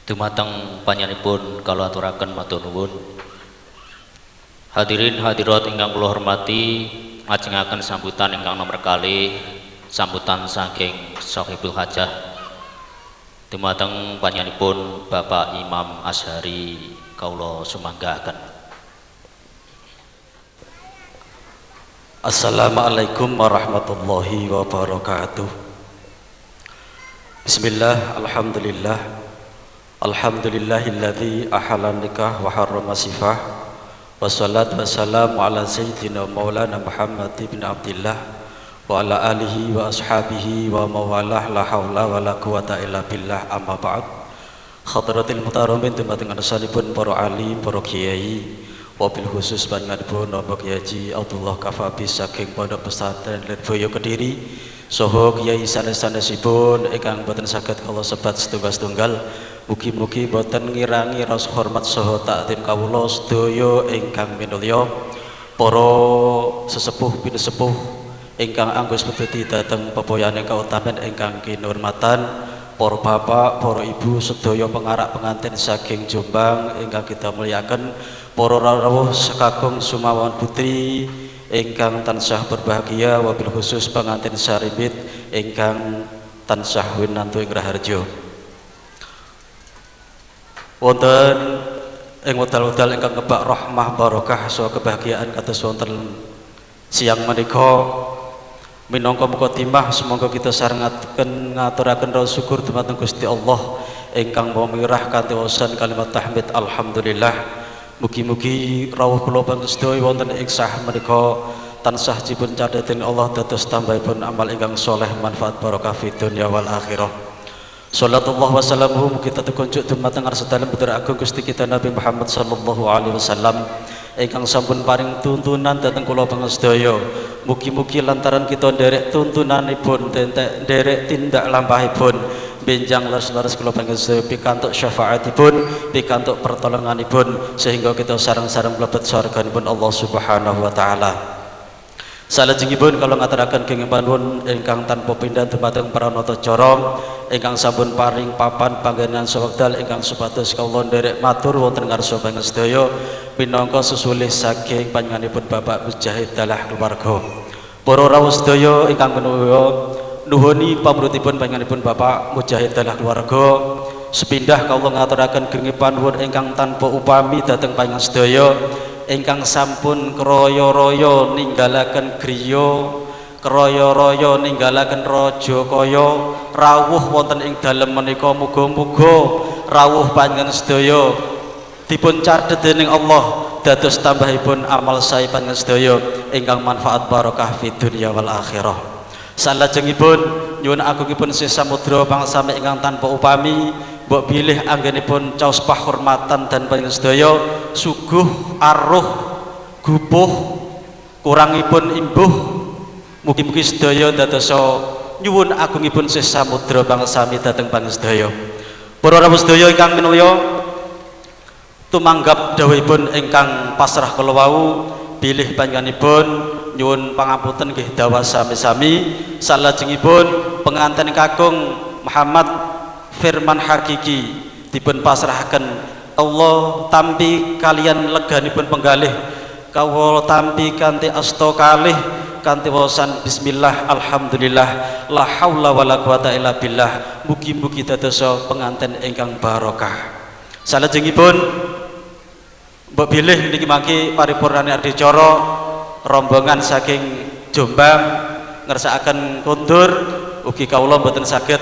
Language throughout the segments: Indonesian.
Dumateng panjenenganipun kula aturaken matur nuwun. Hadirin hadirat ingkang kula hormati, ngajengaken sambutan ingkang nomor kalih, sambutan saking Shahibul Hajah. Dumateng panjenenganipun Bapak Imam Azhari kula sumanggahaken. Assalamualaikum warahmatullahi wabarakatuh. Bismillah, alhamdulillah. Alhamdulillahilladzi ahalla nikah wa harrama sifah. Wassalatu wassalamu ala sayyidina maulana Muhammad bin Abdillah wa ala alihi wa ashabihi wa mawalah, la hawla wa la quwata illa billah, amma ba'd. Hadratil muhtaramin, dumateng asalipun para alim, para kiai, wabil khusus panjenenganipun Bapak Kiai Abdullah Kafabis saking Pondok Pesantren Lirboyo Kediri, saha kiai sanes-sanesipun ingkang boten saged kula sebat setunggal-setunggal. Mugi-mugi boten ngirangi rasa hormat saha takdim kawula sedaya ingkang minulya, para sesepuh pinesepuh ingkang anggus pituti dhateng pepoyaning kautaman ingkang kinurmatan, para bapak, para ibu sedaya pengarak pengantin saking Jombang ingkang kita muliaken, para rawuh sekakung sumawon putri ingkang tansah berbahagia, wabil khusus pengantin saribit ingkang tansah winantu ing raharja. Wonten ing wedal-wedal ingkang kebak rahmah barokah saha kebahagiaan kados wonten siang menika, minangka mukadimah semoga kita sarengaken ngaturaken rasa syukur dumateng Gusti Allah ingkang pamirah kanthi wasan kalimat tahmid alhamdulillah. Mugi-mugi rawuh kula panjenengan wonten ing sah menika tansah dipun cadhaten Allah dados tambahipun amal ingkang saleh manfaat barokah fid dunya wal akhirah. Sallallahu wasallamu mugi tatunjuk dumateng arsadalem putra agung Gusti kita Nabi Muhammad sallallahu alaihi wasallam ingkang sampun paring tuntunan dhateng kula panjenengan. Mugi-mugi lantaran kita nderek tuntunanipun, nderek tindak lampahipun, benjang leres-leres kula panjenengan pikantuk syafaatipun, pikantuk pertolonganipun, sehingga kita sareng-sareng mlebet surganipun Allah Subhanahu wa taala. Salajengipun kula ngaturaken kenging panuwun ingkang tanpa pindah dumateng pranata cara ingkang sampun paring papan panggenan sawekdal ingkang supados kawula nderek matur wonten ngarsa panjenengan sedaya minangka sesulih saking panjenenganipun Bapak Mujahid dalah keluarga. Para rawuh sedaya ingkang menawa nuhuni pamrutipun panjenenganipun Bapak Mujahid dalah keluarga, sepindah kawula ngaturaken kenging panuwun ingkang tanpa upami dhateng panjenengan sedaya ingkang sampun kraya-raya ninggalaken griya, kraya-raya ninggalaken raja kaya rawuh wonten ing dalem menika. Muga-muga rawuh panjenengan sedaya dipun cadhet dening Allah dados tambahipun amal sae panjenengan sedaya ingkang manfaat barokah fid dunya wal akhirah. Salajengipun nyuwun agungipun Syekh Samudra pangsami ingkang tanpa upami, mbok bilih anggenipun caos pahormatan dan panjenengan sedaya suguh aruh gupuh kurangipun imbuh. Mugi-mugi sedaya dadosa nyuwun agungipun Syekh Samudra pangsami dhateng panjenengan sedaya. Para rawuh sedaya ingkang minulya, tumanggap dawuhipun ingkang pasrah kala wau, bilih panjenenganipun nyuwun pangapunten nggih dawa sami-sami. Salajengipun penganten kakung Muhammad Firman Hakiki dipun pasrahaken Allah tampi kalian leganipun penggalih, kawula tampi kanthi asta kalih kanthi wasan bismillah alhamdulillah la haula wala quwata illa billah. Mugi-mugi dadosa penganten ingkang barokah. Salajengipun mbok bilih niki mangke paripurnane adicara rombongan saking Jombang ngersakaken kondur, ugi kawula mboten saged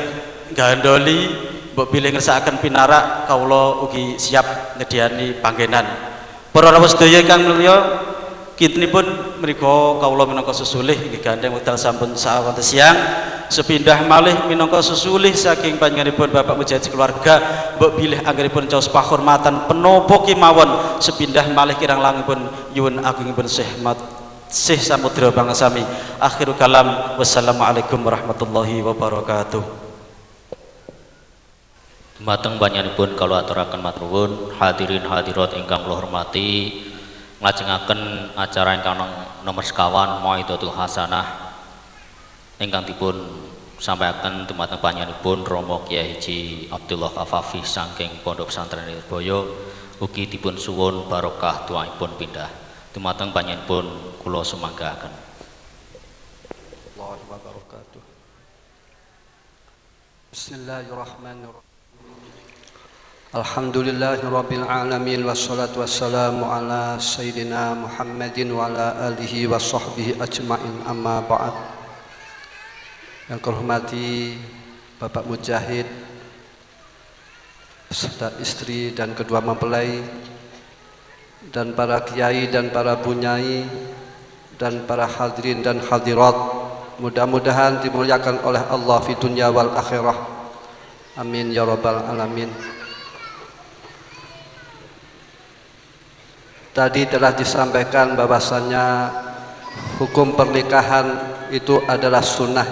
gandoli, mbok bilih ngersakaken pinarak kawula ugi siap nyediani panggenan. Para rawuh sedaya ingkang mulya, kintenipun menika kawula minangka sesulih nggih gandeng wekdal sampun sawanten siang, sepindah malih minangka sesulih saking panjenenganipun Bapak Mujahid keluarga, mbok bilih anggenipun caos pahormatan penapa kemawon, sepindah malih kirang langipun nyuwun agungipun Syekh Samudra pangsami. Akhirul kalam, wassalamualaikum warahmatullahi wabarakatuh. Dumateng panjenenganipun kula aturaken matur nuwun. Hadirin hadirat ingkang kula hormati, nglajengaken acara ingkang nomor sekawan Mau'izatul Hasanah ingkang dipun sampaikan dumateng panjenenganipun Romo Kyai Haji Abdullah Afafi saking Pondok Pesantren Lirboyo ugi dipun suwun barokah tuaipun pindah. Dumateng panjenenganipun kula sumanggaaken. Allahu wabarakatuh. Bismillahirrahmanirrahim. Alhamdulillahirabbil alamin wassalatu wassalamu ala sayyidina Muhammadin wa ala alihi wa sahbihi ajmain, amma ba'd. Yang kehormati Bapak Mujahid beserta istri dan kedua mempelai, dan para kiai dan para bunyai, dan para hadirin dan hadirat, mudah-mudahan dimuliakan oleh Allah fi dunya wal akhirah. Amin ya rabbal alamin. Tadi telah disampaikan bahwasannya hukum pernikahan itu adalah sunnah.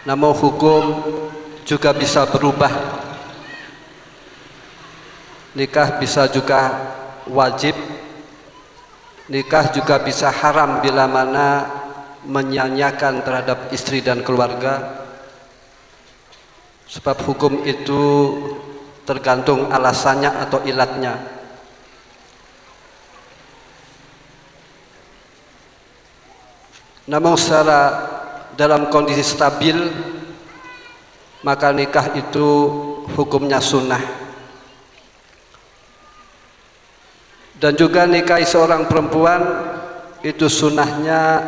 Namun hukum juga bisa berubah. Nikah bisa juga wajib, nikah juga bisa haram bila mana menyanyiakan terhadap istri dan keluarga. Sebab hukum itu tergantung alasannya atau ilatnya. Namun secara dalam kondisi stabil, maka nikah itu hukumnya sunnah. Dan juga nikahi seorang perempuan itu sunnahnya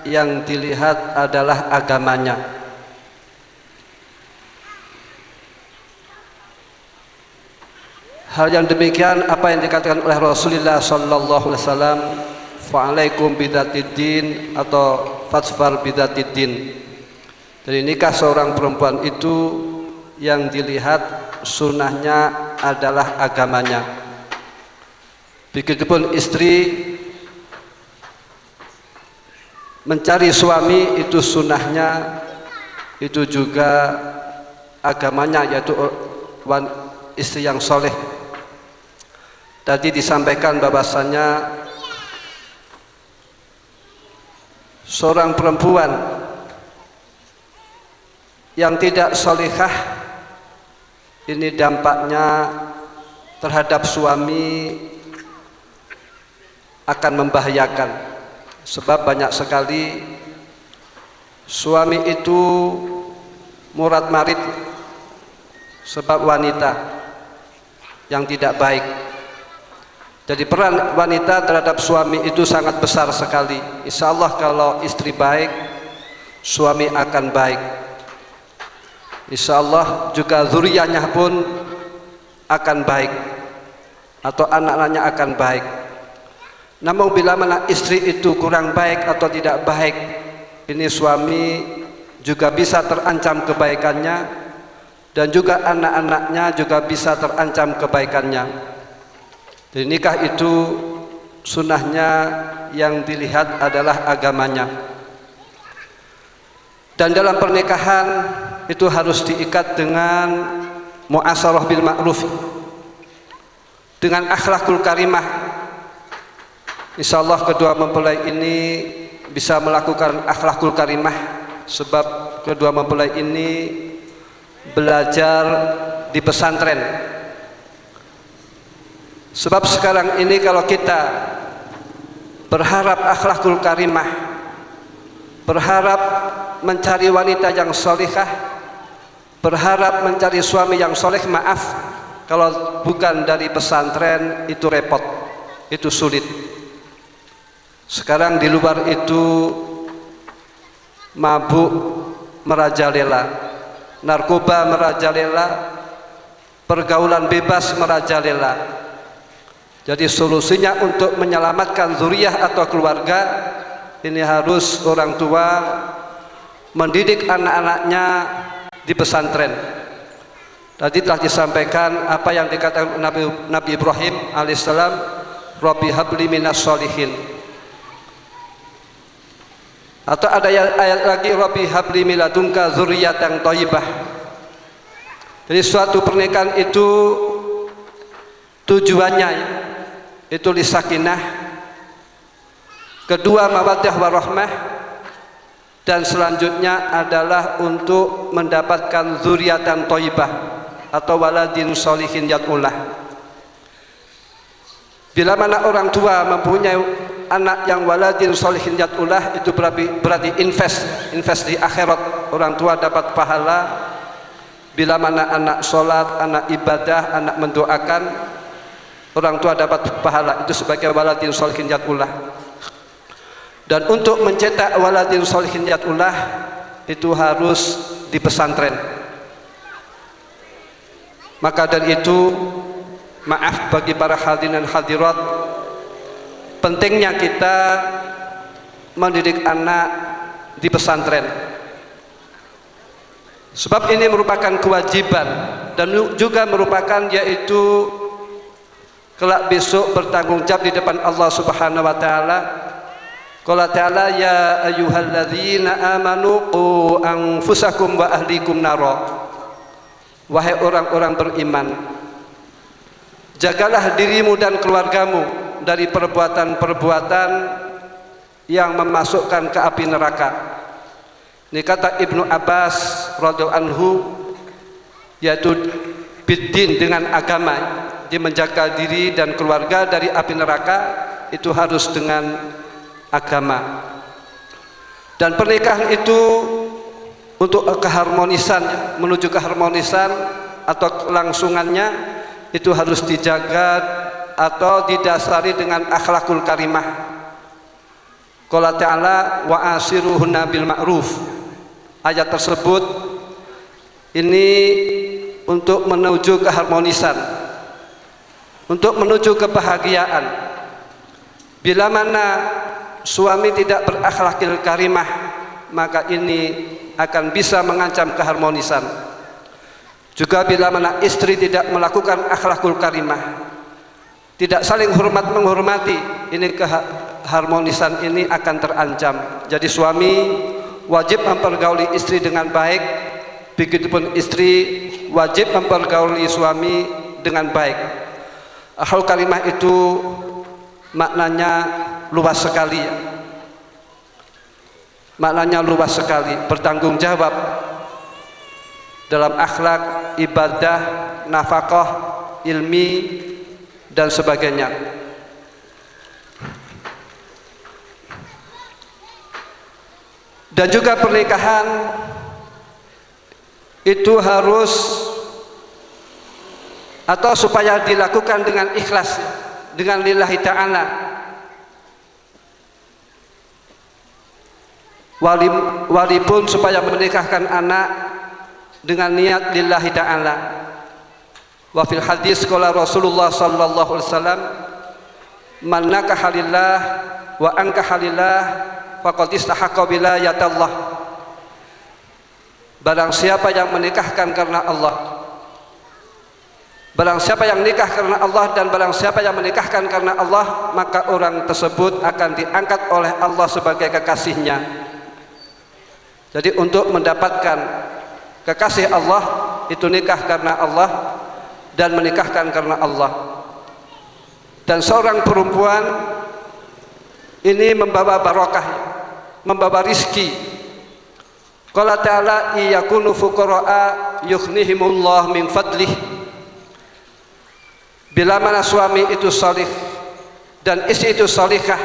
yang dilihat adalah agamanya. Hal yang demikian apa yang dikatakan oleh Rasulullah sallallahu alaihi wasallam, fa'alaikum bidzatiddin atau fasfar bidzatiddin. Jadi nikah seorang perempuan itu yang dilihat sunnahnya adalah agamanya. Begitupun istri mencari suami itu sunnahnya itu juga agamanya, yaitu istri yang soleh. Tadi disampaikan bahwasannya seorang perempuan yang tidak solehah ini dampaknya terhadap suami akan membahayakan. Sebab banyak sekali suami itu murad marid sebab wanita yang tidak baik. Jadi peran wanita terhadap suami itu sangat besar sekali. Insya Allah kalau istri baik, suami akan baik. Insya Allah juga zuriyahnya pun akan baik, atau anak-anaknya akan baik. Namun bila mana istri itu kurang baik atau tidak baik, ini suami juga bisa terancam kebaikannya, dan juga anak-anaknya juga bisa terancam kebaikannya. Jadi nikah itu sunnahnya yang dilihat adalah agamanya. Dan dalam pernikahan itu harus diikat dengan mu'asharah bil ma'ruf, dengan akhlakul karimah. Insyaallah kedua mempelai ini bisa melakukan akhlakul karimah, sebab kedua mempelai ini belajar di pesantren. Sebab sekarang ini kalau kita berharap akhlakul karimah, berharap mencari wanita yang solihah, berharap mencari suami yang soleh, maaf, kalau bukan dari pesantren itu repot, itu sulit. Sekarang di luar itu mabuk merajalela, narkoba merajalela, pergaulan bebas merajalela. Jadi solusinya untuk menyelamatkan zuriyah atau keluarga, ini harus orang tua mendidik anak-anaknya di pesantren. Tadi telah disampaikan apa yang dikatakan Nabi Ibrahim alaihissalam, Rabbi habli minas sholihin. Atau ada ayat lagi, Rabbi habli miladunka dzurriyyatan thayyibah. Jadi suatu pernikahan itu tujuannya itu lisakinah, kedua mawaddah warahmah, dan selanjutnya adalah untuk mendapatkan zuriatan thayyibah atau waladin sholihin yad'ulah. Bila mana orang tua mempunyai anak yang waladin sholihin yad'ulah, itu berarti invest di akhirat. Orang tua dapat pahala. Bila mana anak sholat, anak ibadah, anak mendoakan, orang tua dapat pahala. Itu sebagai waladin sholihin yad'ulah. Dan untuk mencetak waladin sholihin yad'ulah itu harus di pesantren. Maka dari itu, maaf bagi para hadirin dan hadirat, pentingnya kita mendidik anak di pesantren. Sebab ini merupakan kewajiban dan juga merupakan yaitu kelak besok bertanggung jawab di depan Allah Subhanahu wa taala. Qala ta'ala ya ayyuhalladzina amanu qu anfusakum wa ahlikum nara. Wahai orang-orang beriman, jagalah dirimu dan keluargamu dari perbuatan-perbuatan yang memasukkan ke api neraka. Ini kata Ibnu Abbas radhiyallahu anhu, yaitu biddin dengan agama. Dia menjaga diri dan keluarga dari api neraka itu harus dengan agama. Dan pernikahan itu untuk keharmonisan, menuju keharmonisan atau kelangsungannya itu harus dijaga atau didasari dengan akhlakul karimah. Qala ta'ala wa asiruhunna bil ma'ruf. Ayat tersebut ini untuk menuju keharmonisan, untuk menuju kebahagiaan. Bila mana suami tidak berakhlakil karimah, maka ini akan bisa mengancam keharmonisan. Juga bila mana istri tidak melakukan akhlakul karimah, tidak saling hormat menghormati, ini keharmonisan ini akan terancam. Jadi suami wajib mempergauli istri dengan baik, begitupun istri wajib mempergauli suami dengan baik. Akhlakul karimah itu maknanya luas sekali. Maknanya luas sekali, bertanggung jawab dalam akhlak, ibadah, nafkah, ilmi dan sebagainya. Dan juga pernikahan itu harus atau supaya dilakukan dengan ikhlas, dengan lillahi ta'ala. Wali pun supaya menikahkan anak dengan niat lillahi ta'ala. Wa fil hadis qala Rasulullah sallallahu alaihi wasallam, man nakaha lillah wa ankaha lillah faqad istahaqqa wilayatallah. Barang siapa yang menikahkan karena Allah, barang siapa yang nikah karena Allah, dan barang siapa yang menikahkan karena Allah, maka orang tersebut akan diangkat oleh Allah sebagai kekasihnya. Jadi untuk mendapatkan kekasih Allah itu nikah karena Allah dan menikahkan karena Allah. Dan seorang perempuan ini membawa barokah, membawa rizki. Qala ta'ala iyakunu fuqara'a yughnihimullah min fadlih. Bila mana suami itu salih dan istri itu salihah,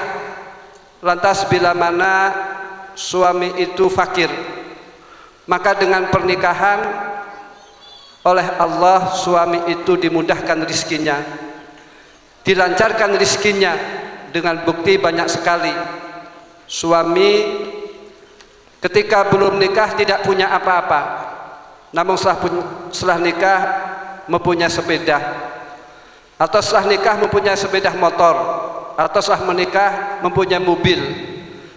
lantas bila mana suami itu fakir, maka dengan pernikahan oleh Allah suami itu dimudahkan rizkinya, dilancarkan rizkinya dengan bukti banyak sekali. Suami ketika belum nikah tidak punya apa-apa, namun setelah nikah mempunyai sepeda, atau setelah nikah mempunyai sepeda motor, atau setelah menikah mempunyai mobil,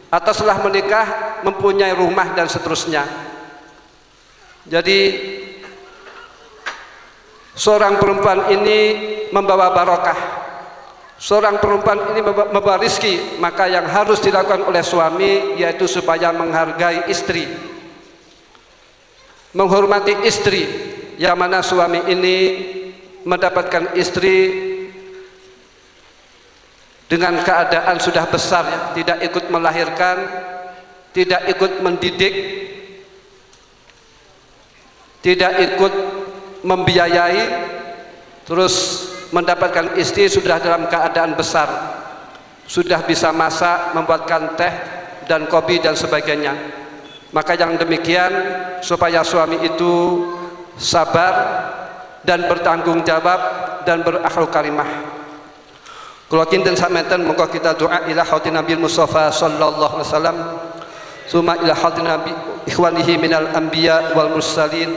atau setelah menikah mempunyai rumah dan seterusnya. Jadi seorang perempuan ini membawa barokah, seorang perempuan ini membawa rizki. Maka yang harus dilakukan oleh suami yaitu supaya menghargai istri, menghormati istri. Yang mana suami ini mendapatkan istri dengan keadaan sudah besar, ya, tidak ikut melahirkan, tidak ikut mendidik, tidak ikut membiayai, terus mendapatkan istri sudah dalam keadaan besar, sudah bisa masak, membuatkan teh dan kopi dan sebagainya. Maka yang demikian supaya suami itu sabar dan bertanggung jawab dan berakhlak karimah. Kula kinten samenten monggo kita doa ila hati Nabi Mustafa sallallahu alaihi wasallam, summa ila hati Nabi ikhwanihi minal anbiya wal mursalin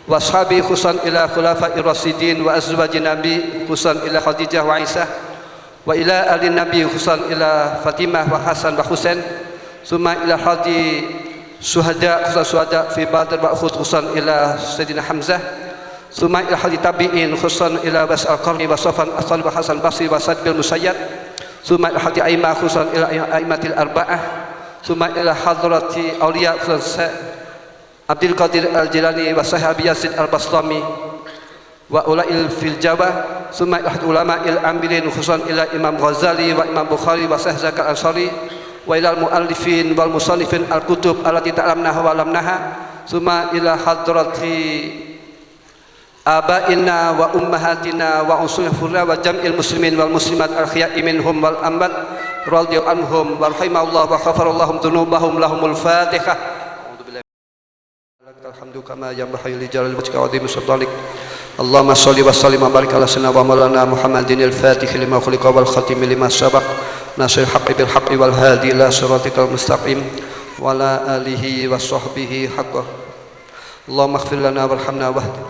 washabi khusan ila khulafa'ir rasyidin wa azwajin Nabi khusan ila Khadijah wa Aisyah wa ila ali Nabi khusan ila Fatimah wa Hasan wa Husain, summa ila hati suhada khusan suhada fi Badr wa Uhud khusan ila Sayyidina Hamzah, summa ila hati tabi'in khusan ila Bas al-Qarni wa Safan Asal wa Hasan Basri wa Sa'd bin Musayyad, summa ila hati aimah khusan ila aimatil arba'ah, summa ila hadrati awliya khusan Abdul Qadir al-Jilani wa Sahabi Yazid al-Bastami wa ulail fil Jawa, summa ila ulama il-amilin khusan ila Imam Ghazali wa Imam Bukhari wa Syekh Zakar al-Ansari wa ila al-muallifin wal musannifin al-kutub allati ta'lamnaha wa lamnaha, summa ila hadrati abaina wa ummahatina wa usulina wa jam'il muslimin wal muslimat al-khiyai minhum wal amwat radhiyallahu anhum wa rahimallahu wa ghafarallahu dzunubahum lahumul Fatihah. Alhamdu kama yanbaghi li jalali wajhika wa 'azimi sultanik. Allahumma shalli wa sallim wa barik ala sayyidina wa maulana Muhammadin al-Fatih lima khuliqa wal khatim lima sabaq nasir haqqi bil haqqi wal hadi ila siratikal mustaqim wa ala alihi wa sahbihi haqqa. Allahumma ighfir lana warhamna wahdi.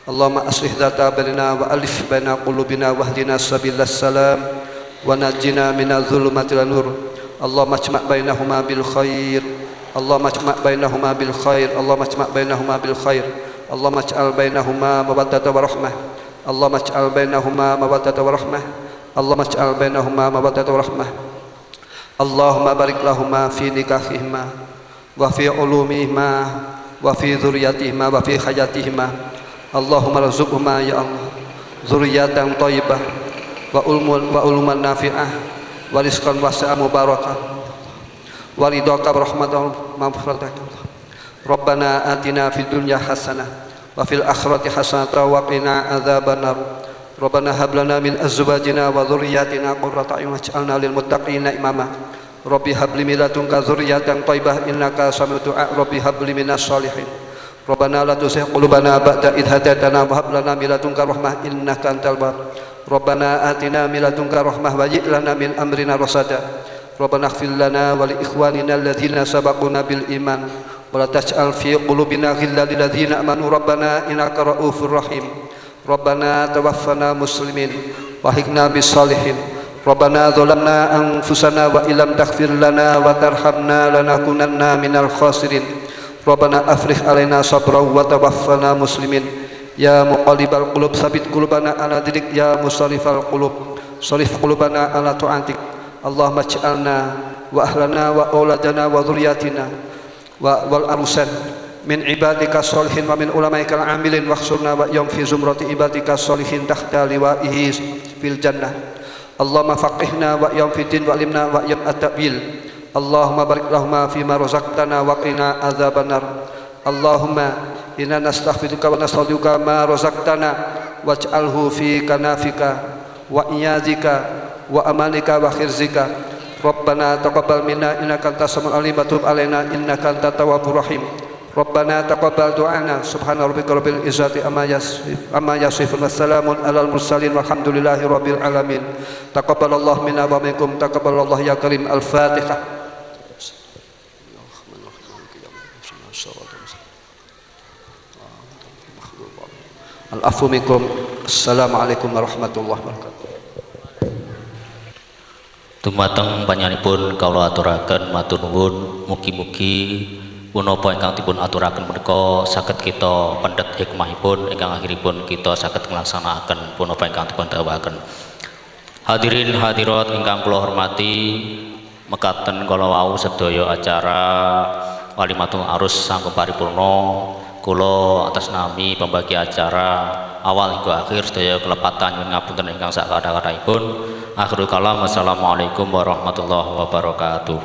Allahumma aslih dhata bainana wa alif baina qulubina wahdina sabilas salam wa najjina minadh dhulumati ila nur. Allahumma ijma' bainahuma bil khair. Allahumma ijma' bainahuma bil khair. Allahumma ijma' bainahuma bil khair. Allahumma ij'al bainahuma mawaddatan wa rahmah. Allahumma ij'al bainahuma mawaddatan wa rahmah. Allahumma ij'al bainahuma mawaddatan wa rahmah. Allahumma barik lahuma fi nikahihima wa fi ulumihima wa fi dzurriyyatihima wa fi hayatihima. Allahumma rzuqhuma ya Allah dzurriyyatan thayyibah wa uluman nafi'ah wa rizqan wasi'an mubarakah wa ridhaka wa rahmatan maghfiratan. Rabbana atina fid dunya hasanah wa fil akhirati hasanah wa qina adzabannar. Rabbana hab lana min azwajina wa dhurriyyatina qurrata a'yun waj'alna lil muttaqina imama. Rabbi hab li min ladunka dzurriyyatan thayyibah innaka sami'ud du'a. Rabbi hab li minas shalihin. Rabbana la tuzigh qulubana ba'da idh hadaytana wa hab lana min ladunka rahmah innaka antal wahhab. Rabbana atina min ladunka rahmah wa hab lana min amrina rasada. Rabbana ighfir lana wa li ikhwanina alladhina sabaquna bil iman wa la taj'al fi qulubina ghillan lil ladzina amanu rabbana innaka ra'ufur rahim. Rabbana tawaffana muslimin wa hiqna bis salihin. Rabbana zalamna anfusana wa illam taghfir lana wa tarhamna lanakunanna minal khasirin. Rabbana afrigh alaina sabran wa tawaffana muslimin. Ya muqallibal qulub sabit qulubana ala dinik. Ya musarrifal qulub sarif qulubana ala ta'atik. Allahumma ij'alna wa ahlana wa auladana wa dhurriyyatina wal arusan min ibadika sholihin wa min ulamaikal amilin wakhsurna wa yawm fi zumrati ibadika sholihin tahta liwa'ihi fil jannah. Allahumma faqihna wa yawm fi din wa alimna wa yawm at-ta'wil. Allahumma barik lahuma fima razaqtana wa qina adzabannar. Allahumma inna nastaghfiruka wa nastaghfiruka ma razaqtana waj'alhu fi kanafika wa iyazika wa amanika wa khirzika. Rabbana taqabbal minna innaka antas samiul alim wa tub alaina innaka antat tawwabur rahim. Rabbana taqabbal du'ana subhana rabbika rabbil izzati amma yasifun wassalamun alal mursalin walhamdulillahi rabbil alamin. Taqabbalallahu minna wa minkum taqabbalallahu ya karim. Al-Fatihah. Al-afu minkum. Assalamualaikum warahmatullahi wabarakatuh. Dumateng panjenenganipun kawula aturaken matur nuwun mugi-mugi punapa ingkang dipun aturaken menika saged kita pendhet hikmahipun ingkang akhiripun kita saged nglaksanakaken punapa ingkang dipun dawuhaken. Hadirin hadirat ingkang kula hormati, mekaten kala wau sedaya acara walimatul arus sampun paripurna. Kula atas nami pembagi acara awal hingga akhir sedaya kelepatan nyuwun ngapunten ingkang sakadha-kadhahipun. Akhirul kalam, wassalamualaikum warahmatullahi wabarakatuh.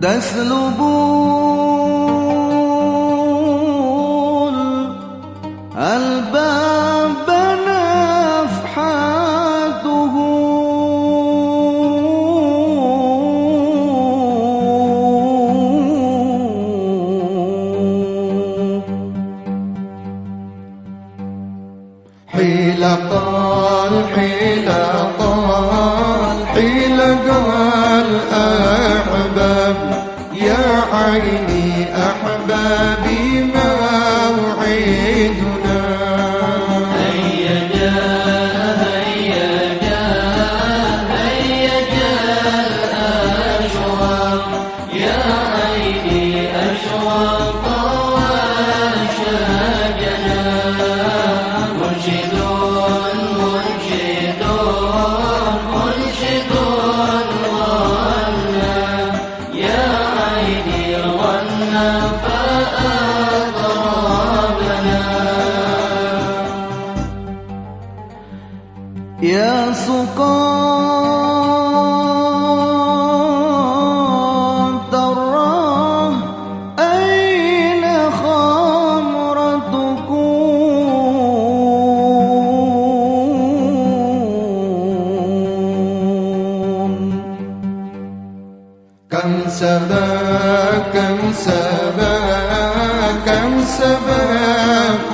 تسلب الباب نفحاته حيل قال أحباب يا عيني أحبابي موعدنا هيا جاء الأشواق يا عيني أشواق وشجنا منشد يا سقاط الراه أين خمرتكم كم سبى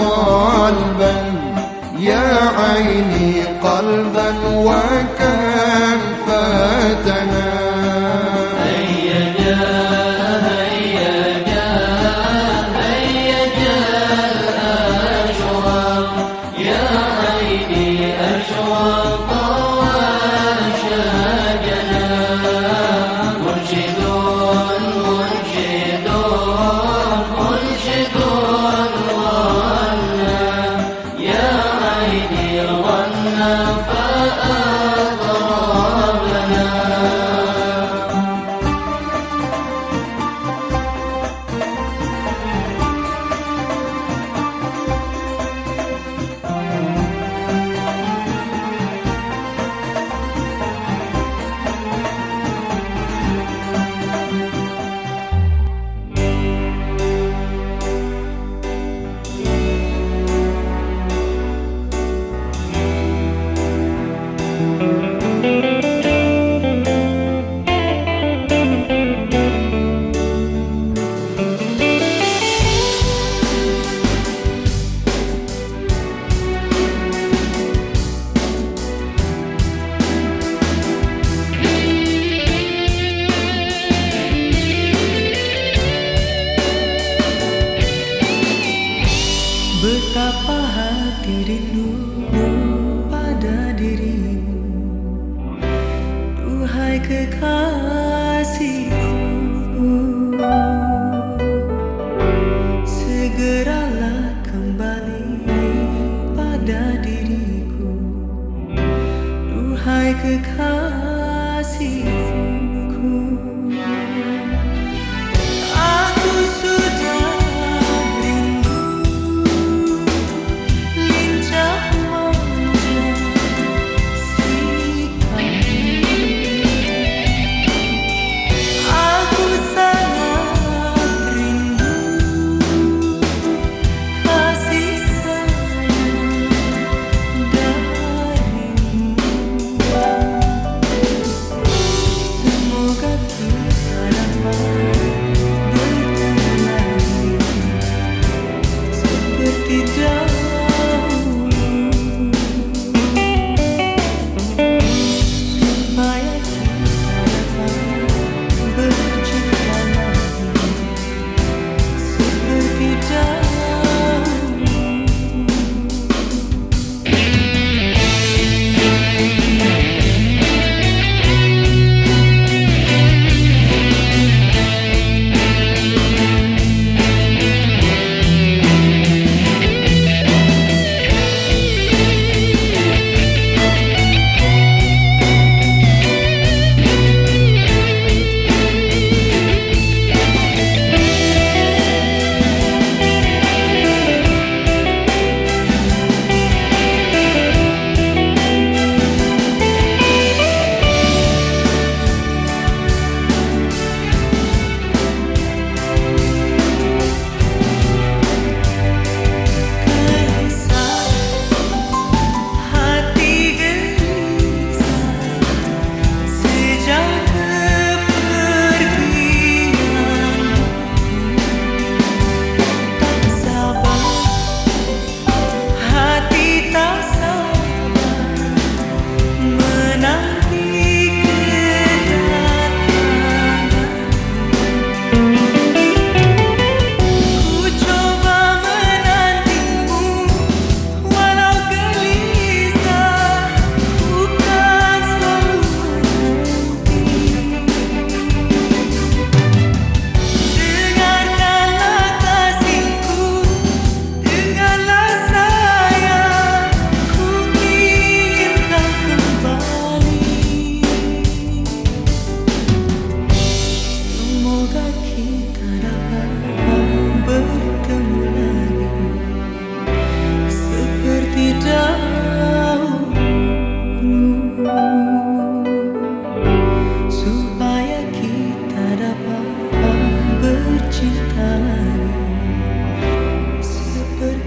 قلبا يا عيني قلبا وكان فاتنا هيا جاء الأشواق يا عيني أشواق وشجنا منشد Betapa hati rindu pada dirimu, duhai kekasihku. Segeralah kembali pada diriku, duhai kekasihku.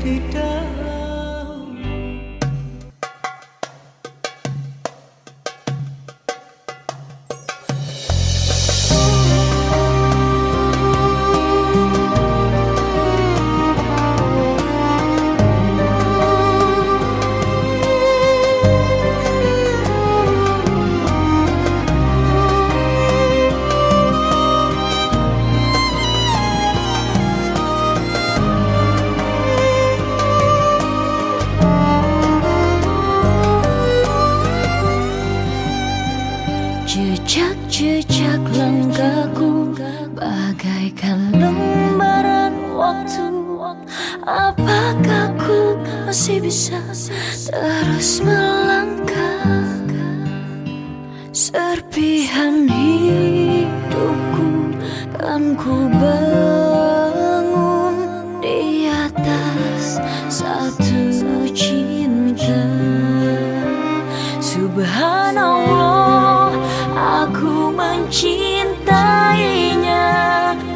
beritahu. Jejak-jejak langkahku bagaikan lembaran waktu. Apakah ku masih bisa terus melangkah? Serpihan hidupku kan ku bangun di atas satu cinta. Subhanallah, aku mencintainya.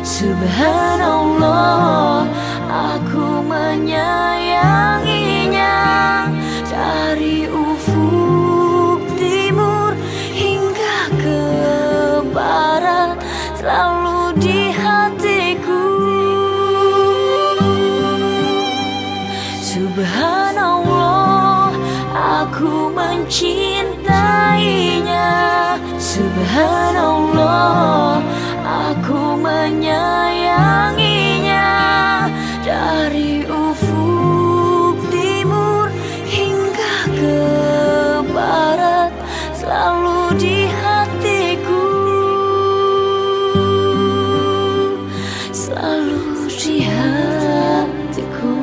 Subhanallah, aku menyayanginya. Dari ufuk timur hingga ke barat, selalu di hatiku. Subhanallah, aku mencintainya. Subhanallah, aku menyayanginya. Dari ufuk timur hingga ke barat, selalu di hatiku. Selalu di hatiku.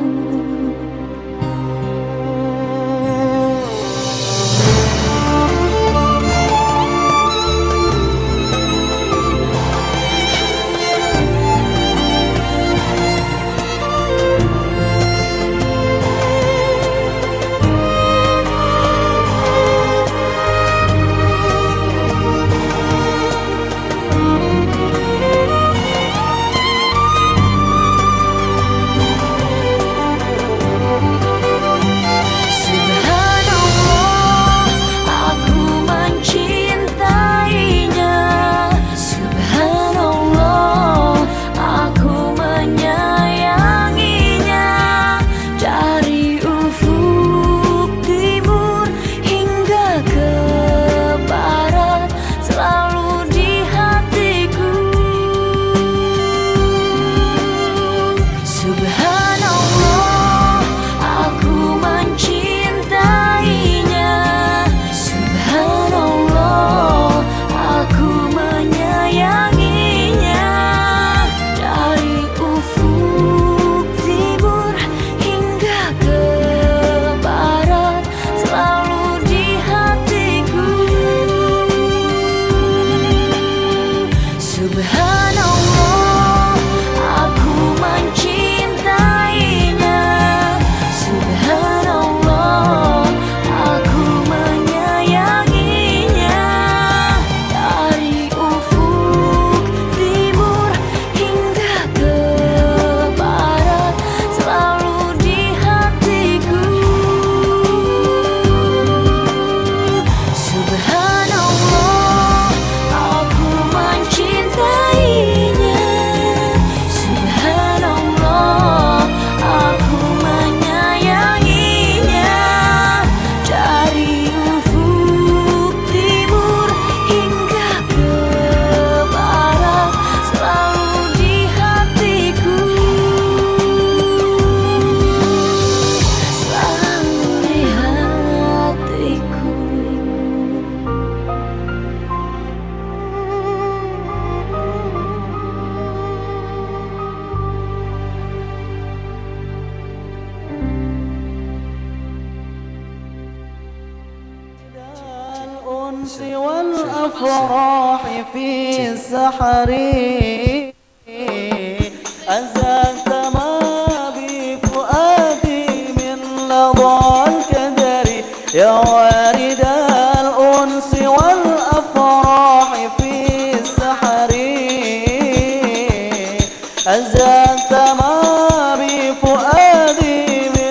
الأنس والأفراح في السحر أزلت ما بفؤادي من لظى الكدر يا وارد الأنس والأفراح في السحر أزلت ما بفؤادي من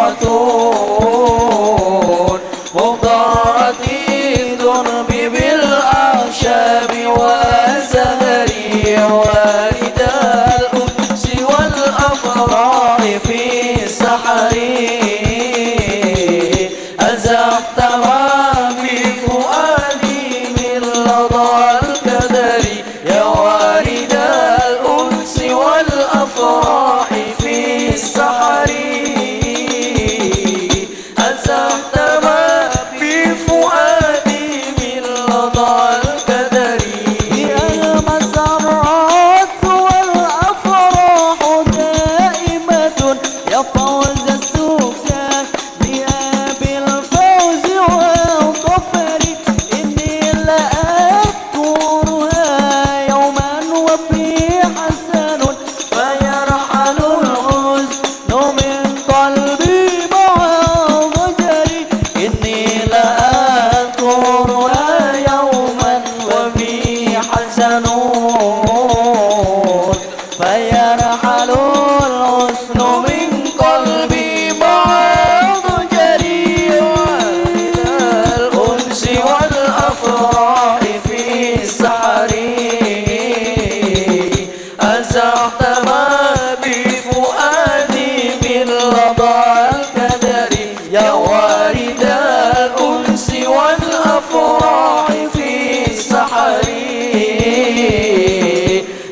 صيحة مضاعة الضرب بالأعشاب والزهر والد الأنس والأفراح في السحر أزحت ما في فؤادي من لظى الكدر يا وارد الأنس والأفراح في السحر أزحت ما في فؤادي من لظى الكدر يا المسرات والأفراح دائمة يا فوز السكان يا بالفوز والظفر إني لأذكرها يوما وفي حسن فيرحل الحزن من قلبي مع ضجري إني لأذكرها يوما وفي حسن فيرحل الحسن من قلبي مع ضجري الأنس والأفراح في السحر أزحت ما بفؤادي من لظى الكدر يا وارد الأنس والأفراح في السحر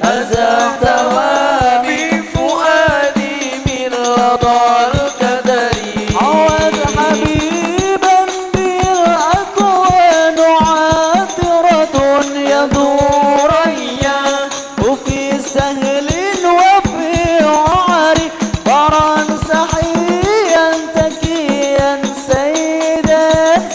أزحت ما بفؤادي من لظى الكدر عوض حبيبا بالأكوان عاطرة يدور أيام وفي سهل وفي عار فرنسحيا تكيا سيدا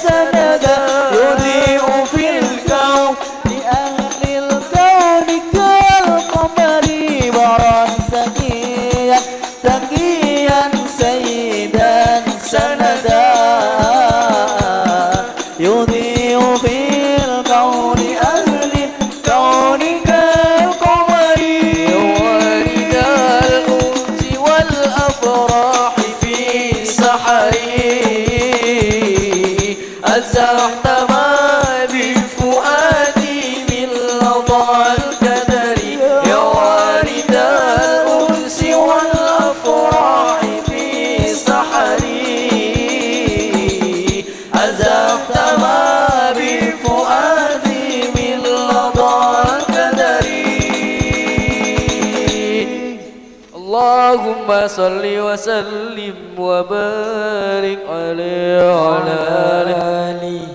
سندا يضيء في الكون لأهل الكون كالقمر فرنسحيا تكيا سيدا سندا يضيء في الكون أهل الكون كالقمر وارد الأنس والأفراح في السحر أزحت ما بفؤادي من لظى الكدر يا وارد الأنس والأفراح في السحر أزحت ما بفؤادي من لظى الكدر اللهم صل وسلم وبارك عليه وعلى آله